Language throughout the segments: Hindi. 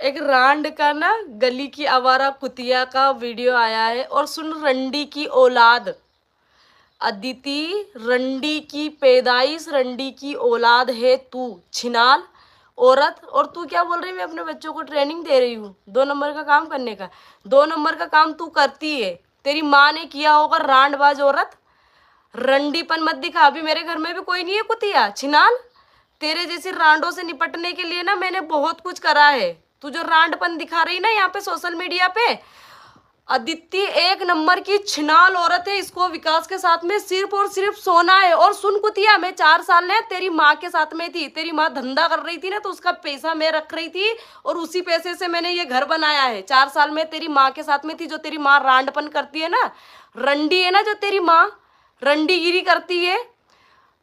एक रांड का ना गली की आवारा कुतिया का वीडियो आया है। और सुन, रंडी की औलाद अदिति, रंडी की पैदाइश, रंडी की औलाद है तू, छिनाल औरत। और तू क्या बोल रही है? मैं अपने बच्चों को ट्रेनिंग दे रही हूँ 2 नंबर का काम करने का। 2 नंबर का काम तू करती है, तेरी माँ ने किया होगा। रांडबाज औरत, रंडीपन मत दिखा। अभी मेरे घर में भी कोई नहीं है कुतिया, छिनाल। तेरे जैसी रांडों से निपटने के लिए ना मैंने बहुत कुछ करा है। तू जो रांडपन दिखा रही ना यहाँ पे सोशल मीडिया पे, अदिति 1 नंबर की छिनाल औरत है। इसको विकास के साथ में सिर्फ और सिर्फ सोना है। और सुन कुतिया, मैं 4 साल ने तेरी माँ के साथ में थी। तेरी माँ धंधा कर रही थी ना, तो उसका पैसा मैं रख रही थी और उसी पैसे से मैंने ये घर बनाया है। 4 साल में तेरी माँ के साथ में थी। जो तेरी माँ रांडपन करती है ना, रंडी है ना जो तेरी माँ, रंडीगिरी करती है।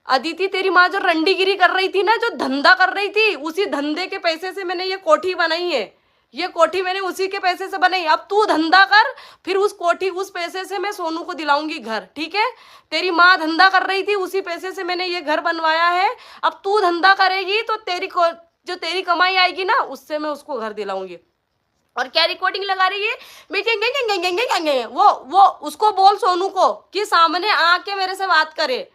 अदिति, तेरी माँ जो रंडीगिरी कर रही थी ना, जो धंधा कर रही थी, उसी धंधे के पैसे से मैंने ये कोठी बनाई है। ये कोठी मैंने उसी के पैसे से बनाई। अब तू धंधा कर, फिर उस कोठी, उस पैसे से मैं सोनू को दिलाऊंगी घर, ठीक है? तेरी माँ धंधा कर रही थी, उसी पैसे से मैंने ये घर बनवाया है। अब तू धंधा करेगी तो जो तेरी कमाई आएगी ना, उससे मैं उसको घर दिलाऊंगी। और क्या रिकॉर्डिंग लगा रही है? मैं वो उसको बोल सोनू को कि सामने आके मेरे से बात करे।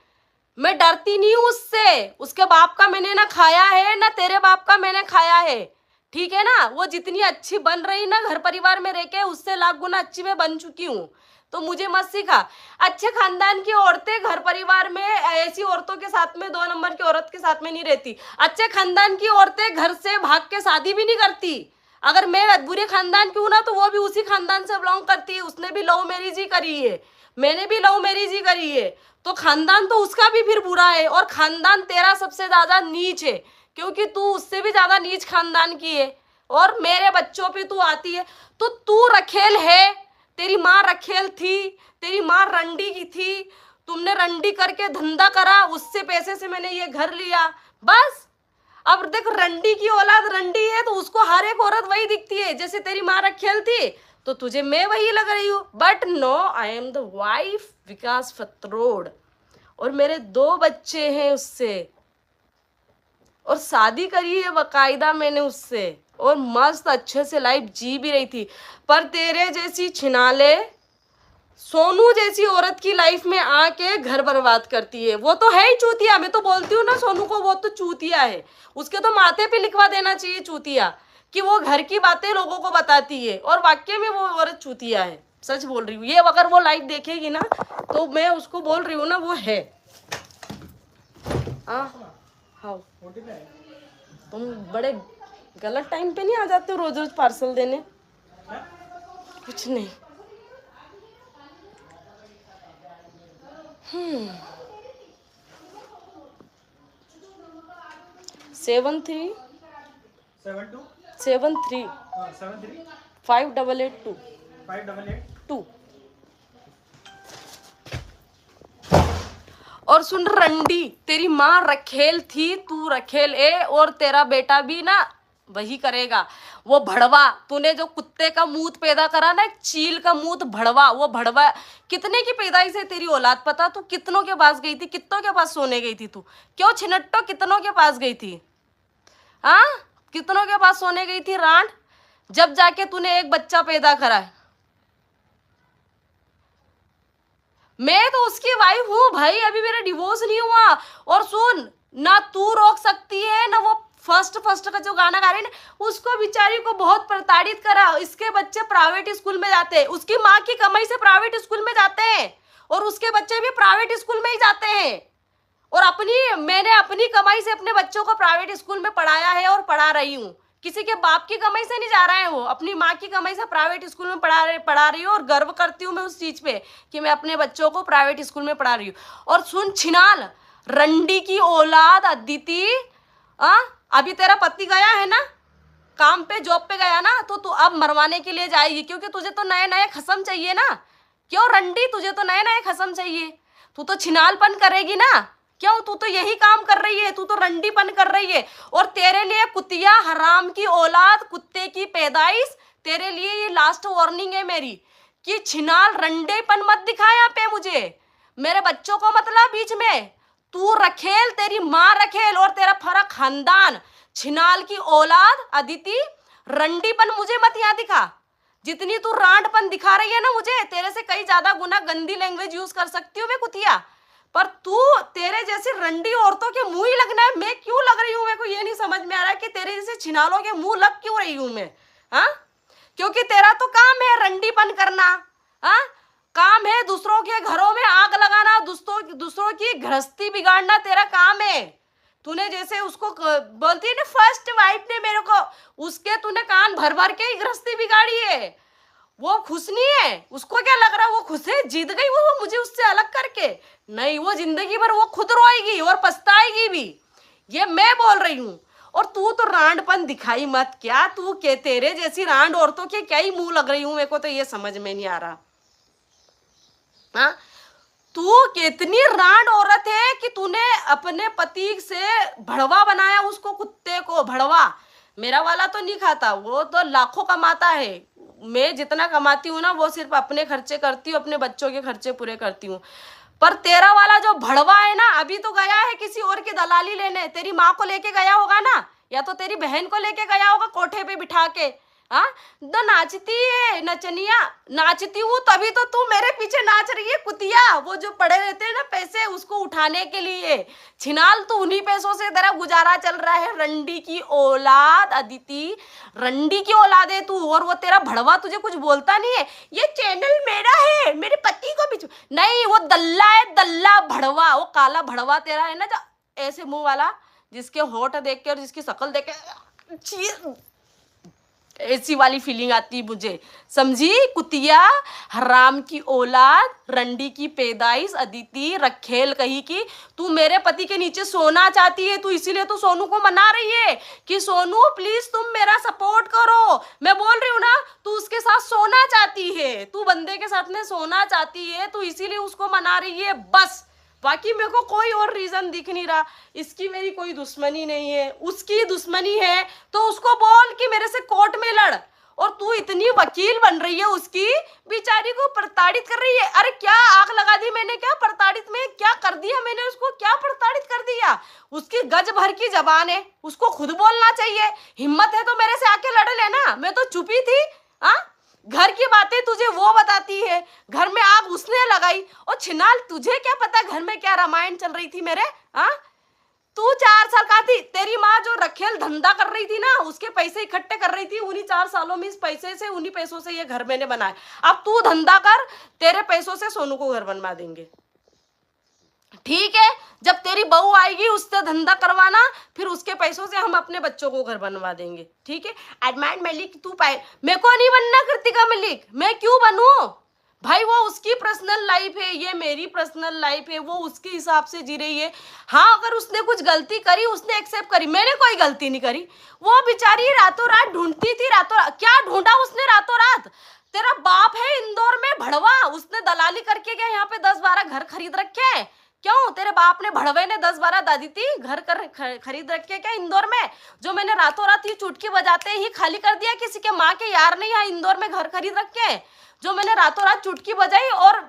मैं डरती नहीं हूँ उससे। उसके बाप का मैंने ना खाया है, ना तेरे बाप का मैंने खाया है, ठीक है ना? वो जितनी अच्छी बन रही ना घर परिवार में रह के, उससे लाख गुना अच्छी मैं बन चुकी हूँ। तो मुझे मत सिखा। अच्छे खानदान की औरतें घर परिवार में ऐसी औरतों के साथ में, 2 नंबर की औरत के साथ में नहीं रहती। अच्छे खानदान की औरतें घर से भाग के शादी भी नहीं करती। अगर मैं बुरे खानदान की हूँ ना, तो वो भी उसी खानदान से बिलोंग करती है। उसने भी लव मैरिज ही करी है, मैंने भी लव मैरिज ही करी है। तो खानदान तो उसका भी फिर बुरा है, और खानदान तेरा सबसे ज्यादा नीच है, क्योंकि तू उससे भी ज्यादा नीच खानदान की है। और मेरे बच्चों पे तू आती है। तो तू रखेल है, तेरी माँ रखेल थी, तेरी माँ रंडी की थी। तुमने रंडी करके धंधा करा, उससे पैसे से मैंने ये घर लिया, बस। अब देख, रंडी की औलाद रंडी है तो उसको हर एक औरत वही दिखती है। जैसे तेरी माँ रखेल थी तो तुझे मैं वही लग रही हूँ। But no, I am the wife Vikas Fatrod, और मेरे 2 बच्चे हैं उससे, और शादी करी है बकायदा मैंने उससे, और मस्त अच्छे से लाइफ जी भी रही थी। पर तेरे जैसी छिनाले, सोनू जैसी औरत की लाइफ में आके घर बर्बाद करती है। वो तो है ही चूतिया। मैं तो बोलती हूँ ना सोनू को, वो तो चूतिया है। उसके तो माथे पे लिखवा देना चाहिए चूतिया, कि वो घर की बातें लोगों को बताती है, और वाकई में वो औरत चूतिया है। सच बोल रही हूँ। ये अगर वो लाइव देखेगी ना, तो मैं उसको बोल रही हूँ ना, वो है। हाँ, तुम बड़े गलत टाइम पे नहीं आ जाते हो रोज रोज पार्सल देने? कुछ नहीं। 73 73 5882 2। और सुन रंडी, तेरी माँ रखेल थी, तू रखेल है, और तेरा बेटा भी ना वही करेगा। वो भड़वा, तूने जो कुत्ते का मूत पैदा करा ना, एक चील का मूत भड़वा, वो भड़वा कितने की पैदाइश है तेरी औलाद? पता तू कितनों के पास गई थी? कितनों के पास सोने गई थी तू? क्यों छिनट्टो, कितनों के पास गई थी? हाँ, कितनों के पास सोने गई थी रांड? जब जाके तूने एक बच्चा पैदा करा है। मैं तो उसकी वाइफ हूँ भाई, अभी मेरा डिवोर्स नहीं हुआ। और सुन, ना तू रोक सकती है, ना वो फर्स्ट का जो गाना गा रही है ना, उसको बेचारी को बहुत प्रताड़ित करा। इसके बच्चे प्राइवेट स्कूल में जाते हैं, उसकी माँ की कमाई से प्राइवेट स्कूल में जाते हैं, और उसके बच्चे भी प्राइवेट स्कूल में ही जाते हैं। और मैंने अपनी कमाई से अपने बच्चों को प्राइवेट स्कूल में पढ़ाया है और पढ़ा रही हूँ। किसी के बाप की कमाई से नहीं जा रहा है, वो अपनी माँ की कमाई से प्राइवेट स्कूल में पढ़ा रही हूँ। और गर्व करती हूँ मैं उस चीज पे कि मैं अपने बच्चों को प्राइवेट स्कूल में पढ़ा रही हूँ। और सुन छिनाल, रंडी की औलाद अदिति, अभी तेरा पति गया है ना काम पे, जॉब पे गया ना, तो तू अब मरवाने के लिए जाएगी, क्योंकि तुझे तो नए नए खसम चाहिए ना। क्यों रंडी, तुझे तो नए नए खसम चाहिए? तू तो छिनालपन करेगी ना? क्यों, तू तो यही काम कर रही है, तू तो रंडीपन कर रही है। और तेरे लिए कुतिया, हराम की औलाद, कुत्ते की पैदाइश, तेरे लिए ये लास्ट वार्निंग है मेरी, कि छिनाल रंडेपन मत दिखा यहाँ पे मुझे, मेरे बच्चों को मतलब बीच में। तू रखेल, तेरी माँ रखेल, और तेरा फर्क खानदान, छिनाल की औलाद अदिति, रंडीपन मुझे मत यहाँ दिखा। जितनी तू रांडपन दिखा रही है ना मुझे, तेरे से कई ज्यादा गुना गंदी लैंग्वेज यूज कर सकती हूँ मैं कुतिया, पर तू तेरे जैसी रंडी औरतों के मुंह ही लगना है। मैं क्यों लग रही हूँ मेरे को ये नहीं समझ में आ रहा कि तेरे जैसे छिनालों के मुंह लग क्यों रही हूँ मैं। हाँ, क्योंकि तेरा तो काम है रंडीपन करना। हाँ, काम है दूसरों के घरों में आग लगाना, दूसरों की गृहस्थी बिगाड़ना तेरा काम है। तूने जैसे उसको बोलती है ना फर्स्ट वाइफ ने मेरे को, उसके तूने कान भर भर के ही गृहस्थी बिगाड़ी है। वो खुश नहीं है, उसको क्या लग रहा है वो खुश है, जीत गई वो मुझे उससे अलग करके। नहीं, वो जिंदगी भर वो खुद रोएगी और पछताएगी भी, ये मैं बोल रही हूँ। और तू तो रांडपन दिखाई मत। क्या तू के तेरे जैसी रांड औरतों के क्या ही मुंह लग रही हूँ, मेरे को तो ये समझ में नहीं आ रहा। हाँ, तू कितनी रांड औरत है कि तूने अपने पति से भड़वा बनाया उसको, कुत्ते को भड़वा। मेरा वाला तो नहीं खाता, वो तो लाखों कमाता है। मैं जितना कमाती हूँ ना वो सिर्फ अपने खर्चे करती हूँ, अपने बच्चों के खर्चे पूरे करती हूँ। पर तेरा वाला जो भड़वा है ना, अभी तो गया है किसी और की दलाली लेने। तेरी माँ को लेके गया होगा ना, या तो तेरी बहन को लेके गया होगा कोठे पे बिठा के। हाँ, तो नाचती है नचनिया, नाचती हूँ तभी तो तू मेरे पीछे नाच रही है कुतिया। वो जो पड़े रहते हैं ना पैसे, उसको उठाने के लिए छिनाल, तू उन्हीं पैसों से तेरा गुजारा चल रहा है। रंडी की औलाद अदिति, रंडी की औलाद है तू। और वो तेरा भड़वा तुझे कुछ बोलता नहीं है, ये चैनल मेरा है, मेरे पति को भी नहीं। वो दल्ला है, दल्ला भड़वा, वो काला भड़वा तेरा है ना, जो ऐसे मुंह वाला, जिसके होठ देख के और जिसकी शक्ल देख के ऐसी वाली फीलिंग आती मुझे, समझी कुतिया, हराम की औलाद, रंडी की पैदाइश, अदिति रखेल कही की। तू मेरे पति के नीचे सोना चाहती है, तू इसीलिए तू सोनू को मना रही है कि सोनू प्लीज तुम मेरा सपोर्ट करो। मैं बोल रही हूँ ना, तू उसके साथ सोना चाहती है, तू बंदे के साथ में सोना चाहती है, तू इसीलिए उसको मना रही है बस। बाकी मेरे को कोई और रीजन दिख नहीं रहा। इसकी मेरी कोई दुश्मनी नहीं है, उसकी दुश्मनी है तो उसको बोल कि मेरे से कोर्ट में लड़। और तू इतनी वकील बन रही है उसकी, बेचारी को प्रताड़ित कर रही है। अरे क्या आग लगा दी मैंने, क्या प्रताड़ित में क्या कर दिया मैंने उसको, क्या प्रताड़ित कर दिया? उसकी गज भर की जबान है, उसको खुद बोलना चाहिए। हिम्मत है तो मेरे से आके लड़ लेना, मैं तो चुपी थी। हाँ, घर की बातें तुझे वो बताती है, घर में आग उसने लगाई। और छिनाल तुझे क्या पता घर में क्या रामायण चल रही थी मेरे। हाँ, तू 4 साल का थी, तेरी माँ जो रखेल धंधा कर रही थी ना, उसके पैसे इकट्ठे कर रही थी, उन्हीं 4 सालों में इस पैसे से, उन्हीं पैसों से ये घर मैंने बनाया। अब तू धंधा कर, तेरे पैसों से सोनू को घर बनवा देंगे, ठीक है? जब तेरी बहू आएगी उससे धंधा करवाना, फिर उसके पैसों से हम अपने बच्चों को घर बनवा देंगे, ठीक है? एडमांड मलिक तू पाए, मेरे को नहीं बनना कृतिका मलिक, मैं क्यों बनूं भाई? वो उसकी पर्सनल लाइफ है, ये मेरी पर्सनल लाइफ है, वो उसके हिसाब से जी रही है। हाँ, अगर उसने कुछ गलती करी उसने एक्सेप्ट करी, मैंने कोई गलती नहीं करी। वो बेचारी रातों रात ढूंढती थी, रातों क्या ढूंढा उसने रातों रात? तेरा बाप है इंदौर में भड़वा, उसने दलाली करके क्या यहाँ पे 10-12 घर खरीद रखे हैं? क्यों तेरे बाप ने भड़वे ने 10-12 दादी थी घर खरीद रखे क्या इंदौर में, जो मैंने रातों रात ही चुटकी बजाते ही खाली कर दिया? किसी के माँ के यार ने यहाँ इंदौर में घर खरीद रखे, जो मैंने रातों रात चुटकी बजाई और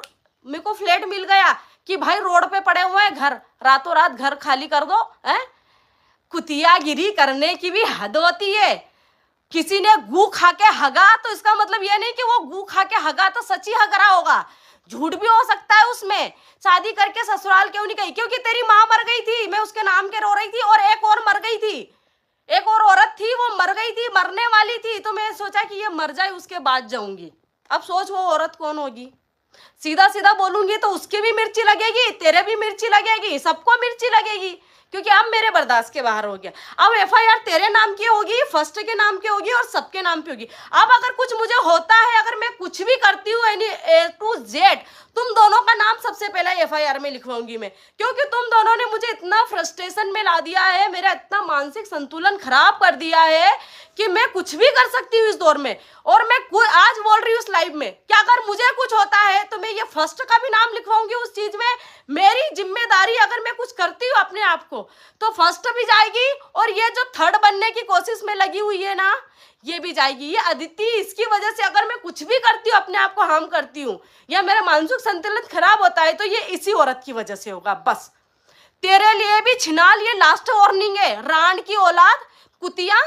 मेरे को फ्लैट मिल गया कि भाई रोड पे पड़े हुए हैं घर, रातों रात घर खाली कर दो। है कुतियागिरी करने की भी हद होती है। किसी ने गू खा के हगा तो इसका मतलब यह नहीं कि वो गू खा के हगा तो सच्ची हग रहा होगा, झूठ भी हो सकता है उसमें। शादी करके ससुराल क्यों नहीं गई? क्योंकि तेरी माँ मर गई थी, मैं उसके नाम के रो रही थी, और एक और मर गई थी, एक और औरत थी वो मर गई थी, मरने वाली थी, तो मैं सोचा कि ये मर जाए उसके बाद जाऊंगी। अब सोच वो औरत कौन होगी? सीधा सीधा बोलूंगी तो उसकी भी मिर्ची लगेगी, तेरे भी मिर्ची लगेगी, सबको मिर्ची लगेगी, क्योंकि अब मेरे बर्दाश्त के बाहर हो गया। अब एफआईआर तेरे नाम की होगी, फर्स्ट के नाम की होगी और सबके नाम की होगी। अब अगर कुछ मुझे होता है, अगर मैं कुछ भी करती हूँ A to Z, तुम दोनों का नाम सबसे पहले एफआईआर में लिखवाऊंगी मैं, क्योंकि तुम दोनों ने मुझे इतना फ्रस्ट्रेशन में ला दिया है, मेरा इतना मानसिक संतुलन खराब कर दिया है कि मैं कुछ भी कर सकती हूँ इस दौर में। और मैं आज बोल रही हूँ उस लाइव में कि अगर मुझे कुछ होता है तो मैं ये फर्स्ट का भी नाम लिखवाऊंगी उस चीज में। मेरी जिम्मेदारी, अगर मैं कुछ करती हूँ अपने आप को तो फर्स्ट भी जाएगी, और ये जो थर्ड बनने की कोशिश में लगी हुई है ना, ये भी जाएगी। ये अदिति, इसकी वजह से अगर मैं कुछ भी करती हूँ, अपने आप को हार्म करती हूँ या मेरा मानसिक संतुलन खराब होता है, तो ये इसी औरत की वजह से होगा बस। तेरे लिए भी छिनाल ये लास्ट वार्निंग है, रांड की औलाद कुतिया।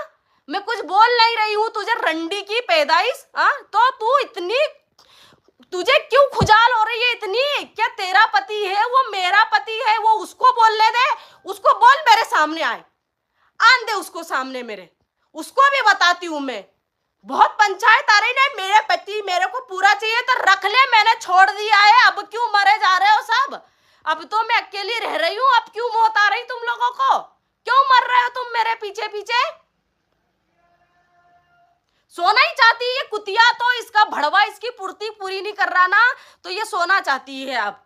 मैं कुछ बोल नहीं रही हूँ तुझे रंडी की पैदाइश। हाँ, तो तू इतनी, तुझे क्यों खुजाल हो रही है इतनी? क्या तेरा पति है वो मेरा पति है, वो उसको बोलने दे, उसको बोल मेरे सामने आए, आन दे उसको सामने मेरे, उसको भी बताती हूँ मैं। बहुत पंचायत आ रही ना, मेरे पति मेरे को पूरा चाहिए तो रख ले, मैंने छोड़ दिया है, अब क्यों मरे जा रहे हो सब? अब तो मैं अकेली रह रही हूँ, अब क्यों मौत आ रही तुम लोगों को? क्यों मर रहे हो तुम मेरे पीछे पीछे? सोना ही चाहती है ये कुतिया, तो इसका भड़वा इसकी पूर्ति पूरी नहीं कर रहा ना, तो ये सोना चाहती है अब।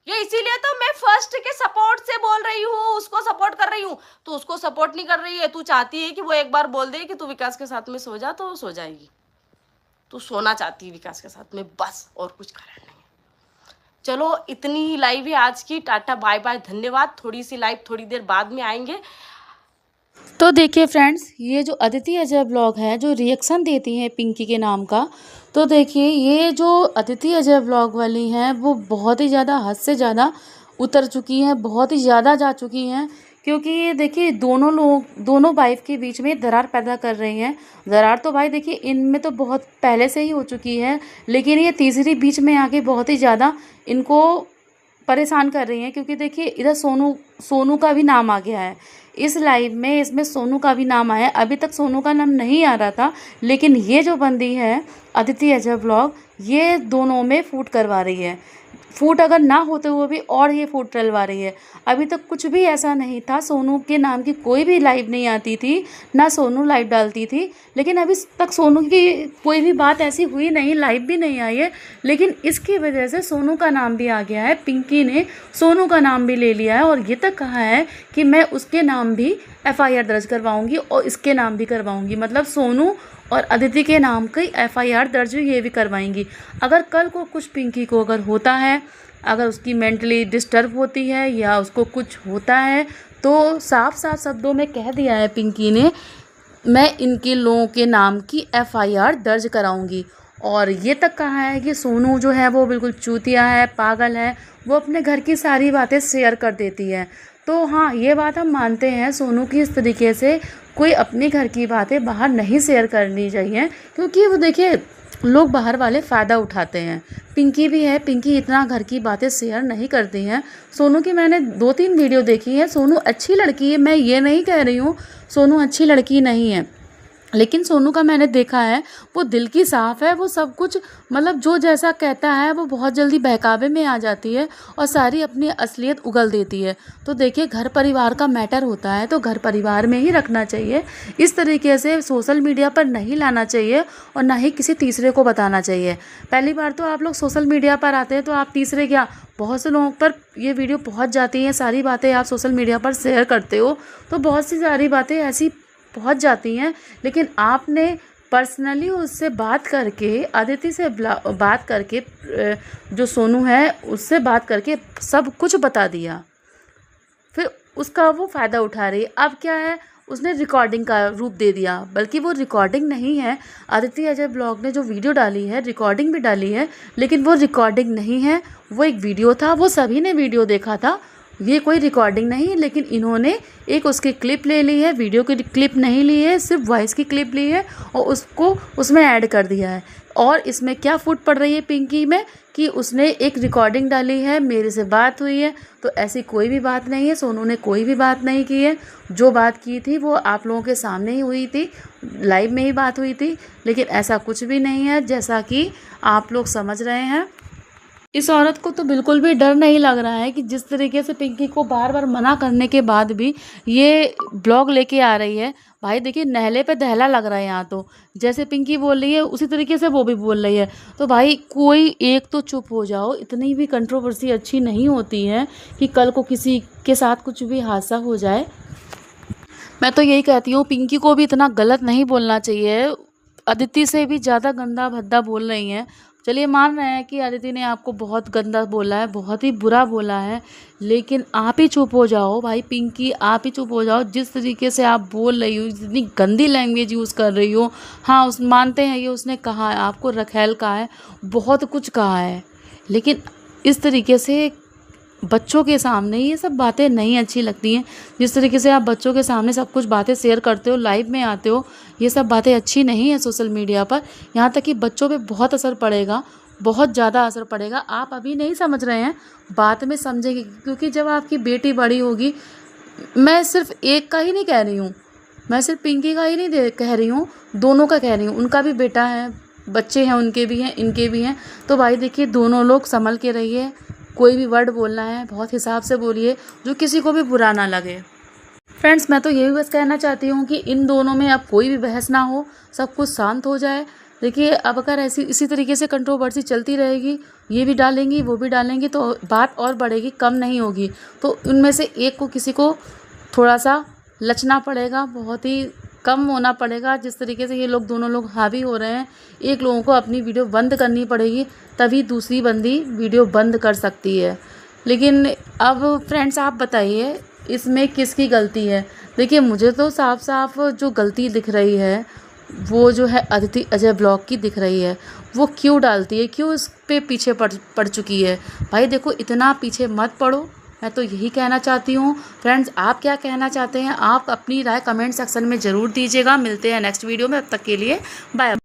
ये इसीलिए तो मैं फर्स्ट के सपोर्ट से बोल रही हूँ, उसको सपोर्ट कर रही हूँ। तो उसको सपोर्ट नहीं कर रही है, तू चाहती है कि वो एक बार बोल दे कि तू विकास के साथ में सो जा, तो वो सो जाएगी। तू सोना चाहती है विकास के साथ में, बस, और कुछ कारण नहीं है। चलो इतनी ही लाइव है आज की, टाटा बाय बाय, धन्यवाद। थोड़ी सी लाइव थोड़ी देर बाद में आएंगे। तो देखिए फ्रेंड्स, ये जो अदिति अजय ब्लॉग है, जो रिएक्शन देती हैं पिंकी के नाम का, तो देखिए ये जो अदिति अजय ब्लॉग वाली हैं वो बहुत ही ज़्यादा, हद से ज़्यादा उतर चुकी हैं, बहुत ही ज़्यादा जा चुकी हैं। क्योंकि ये देखिए दोनों वाइफ के बीच में दरार पैदा कर रही हैं। दरार तो भाई देखिए इनमें तो बहुत पहले से ही हो चुकी है, लेकिन ये तीसरी बीच में आके बहुत ही ज़्यादा इनको परेशान कर रही हैं। क्योंकि देखिए इधर सोनू का भी नाम आ गया है इस लाइव में, इसमें सोनू का भी नाम आया। अभी तक सोनू का नाम नहीं आ रहा था, लेकिन ये जो बंदी है अदिति अजय ब्लॉग, ये दोनों में फूट करवा रही है। फूट अगर ना होते हुए भी और ये फूट डलवा रही है। अभी तक कुछ भी ऐसा नहीं था, सोनू के नाम की कोई भी लाइव नहीं आती थी, ना सोनू लाइव डालती थी। लेकिन अभी तक सोनू की कोई भी बात ऐसी हुई नहीं, लाइव भी नहीं आई है। लेकिन इसकी वजह से सोनू का नाम भी आ गया है, पिंकी ने सोनू का नाम भी ले लिया है और ये तक कहा है कि मैं उसके नाम भी FIR दर्ज करवाऊंगी और इसके नाम भी करवाऊंगी। मतलब सोनू और अदिति के नाम की FIR दर्ज ये भी करवाएंगी। अगर कल को कुछ पिंकी को अगर होता है, अगर उसकी मेंटली डिस्टर्ब होती है या उसको कुछ होता है, तो साफ साफ शब्दों में कह दिया है पिंकी ने, मैं इनके लोगों के नाम की FIR दर्ज कराऊंगी। और ये तक कहा है कि सोनू जो है वो बिल्कुल चूतिया है, पागल है, वो अपने घर की सारी बातें शेयर कर देती है। तो हाँ, ये बात हम मानते हैं, सोनू की इस तरीके से कोई अपने घर की बातें बाहर नहीं शेयर करनी चाहिए। क्योंकि वो देखिए लोग बाहर वाले फ़ायदा उठाते हैं। पिंकी भी है, पिंकी इतना घर की बातें शेयर नहीं करती हैं। सोनू की मैंने 2-3 वीडियो देखी है। सोनू अच्छी लड़की है, मैं ये नहीं कह रही हूँ सोनू अच्छी लड़की नहीं है, लेकिन सोनू का मैंने देखा है वो दिल की साफ़ है। वो सब कुछ मतलब जो जैसा कहता है वो बहुत जल्दी बहकावे में आ जाती है और सारी अपनी असलियत उगल देती है। तो देखिए घर परिवार का मैटर होता है तो घर परिवार में ही रखना चाहिए, इस तरीके से सोशल मीडिया पर नहीं लाना चाहिए और ना ही किसी तीसरे को बताना चाहिए। पहली बार तो आप लोग सोशल मीडिया पर आते हैं तो आप तीसरे क्या, बहुत से लोगों पर ये वीडियो पहुँच जाती हैं, सारी बातें आप सोशल मीडिया पर शेयर करते हो तो बहुत सी सारी बातें ऐसी पहुंच जाती हैं। लेकिन आपने पर्सनली उससे बात करके, अदिति से बात करके, जो सोनू है उससे बात करके सब कुछ बता दिया, फिर उसका वो फ़ायदा उठा रही है। अब क्या है, उसने रिकॉर्डिंग का रूप दे दिया, बल्कि वो रिकॉर्डिंग नहीं है। अदिति अजय ब्लॉग ने जो वीडियो डाली है, रिकॉर्डिंग भी डाली है, लेकिन वो रिकॉर्डिंग नहीं है, वो एक वीडियो था। वो सभी ने वीडियो देखा था, ये कोई रिकॉर्डिंग नहीं है। लेकिन इन्होंने एक उसकी क्लिप ले ली है, वीडियो की क्लिप नहीं ली है, सिर्फ वॉइस की क्लिप ली है और उसको उसमें ऐड कर दिया है। और इसमें क्या फूट पड़ रही है पिंकी में कि उसने एक रिकॉर्डिंग डाली है, मेरे से बात हुई है, तो ऐसी कोई भी बात नहीं है। सोनू ने कोई भी बात नहीं की है। जो बात की थी वो आप लोगों के सामने ही हुई थी, लाइव में ही बात हुई थी। लेकिन ऐसा कुछ भी नहीं है जैसा कि आप लोग समझ रहे हैं। इस औरत को तो बिल्कुल भी डर नहीं लग रहा है कि जिस तरीके से पिंकी को बार बार मना करने के बाद भी ये ब्लॉग लेके आ रही है। भाई देखिए नहले पे दहला लग रहा है यहाँ तो, जैसे पिंकी बोल रही है उसी तरीके से वो भी बोल रही है। तो भाई कोई एक तो चुप हो जाओ, इतनी भी कंट्रोवर्सी अच्छी नहीं होती है कि कल को किसी के साथ कुछ भी हादसा हो जाए। मैं तो यही कहती हूँ पिंकी को भी इतना गलत नहीं बोलना चाहिए, अदिति से भी ज़्यादा गंदा भद्दा बोल रही हैं। चलिए मान रहे हैं कि अदिति ने आपको बहुत गंदा बोला है, बहुत ही बुरा बोला है, लेकिन आप ही चुप हो जाओ भाई पिंकी, आप ही चुप हो जाओ। जिस तरीके से आप बोल रही हो, जितनी गंदी लैंग्वेज यूज़ कर रही हो, हाँ उस मानते हैं ये उसने कहा है, आपको रखेल कहा है, बहुत कुछ कहा है, लेकिन इस तरीके से बच्चों के सामने ये सब बातें नहीं अच्छी लगती हैं। जिस तरीके से आप बच्चों के सामने सब कुछ बातें शेयर करते हो, लाइव में आते हो, ये सब बातें अच्छी नहीं है सोशल मीडिया पर। यहाँ तक कि बच्चों पे बहुत असर पड़ेगा, बहुत ज़्यादा असर पड़ेगा। आप अभी नहीं समझ रहे हैं, बाद में समझेंगे, क्योंकि जब आपकी बेटी बड़ी होगी, मैं सिर्फ एक का ही नहीं कह रही हूँ, मैं सिर्फ पिंकी का ही नहीं कह रही हूँ, दोनों का कह रही हूँ। उनका भी बेटा है, बच्चे हैं, उनके भी हैं, इनके भी हैं। तो भाई देखिए, दोनों लोग संभल के रहिए। कोई भी वर्ड बोलना है बहुत हिसाब से बोलिए, जो किसी को भी बुरा ना लगे। फ्रेंड्स, मैं तो यही बस कहना चाहती हूँ कि इन दोनों में अब कोई भी बहस ना हो, सब कुछ शांत हो जाए। देखिए, अब अगर ऐसी इसी तरीके से कंट्रोवर्सी चलती रहेगी, ये भी डालेंगी वो भी डालेंगी, तो बात और बढ़ेगी, कम नहीं होगी। तो उनमें से एक को, किसी को थोड़ा सा लचना पड़ेगा, बहुत ही कम होना पड़ेगा। जिस तरीके से ये लोग दोनों लोग हावी हो रहे हैं, एक लोगों को अपनी वीडियो बंद करनी पड़ेगी, तभी दूसरी बंदी वीडियो बंद कर सकती है। लेकिन अब फ्रेंड्स, आप बताइए इसमें किसकी गलती है? देखिए, मुझे तो साफ साफ जो गलती दिख रही है, वो जो है अदिति अजय ब्लॉग की दिख रही है। वो क्यों डालती है, क्यों इस पे पीछे पड़ चुकी है? भाई देखो, इतना पीछे मत पड़ो, मैं तो यही कहना चाहती हूँ। फ्रेंड्स, आप क्या कहना चाहते हैं? आप अपनी राय कमेंट सेक्शन में ज़रूर दीजिएगा। मिलते हैं नेक्स्ट वीडियो में, तब तक के लिए बाय।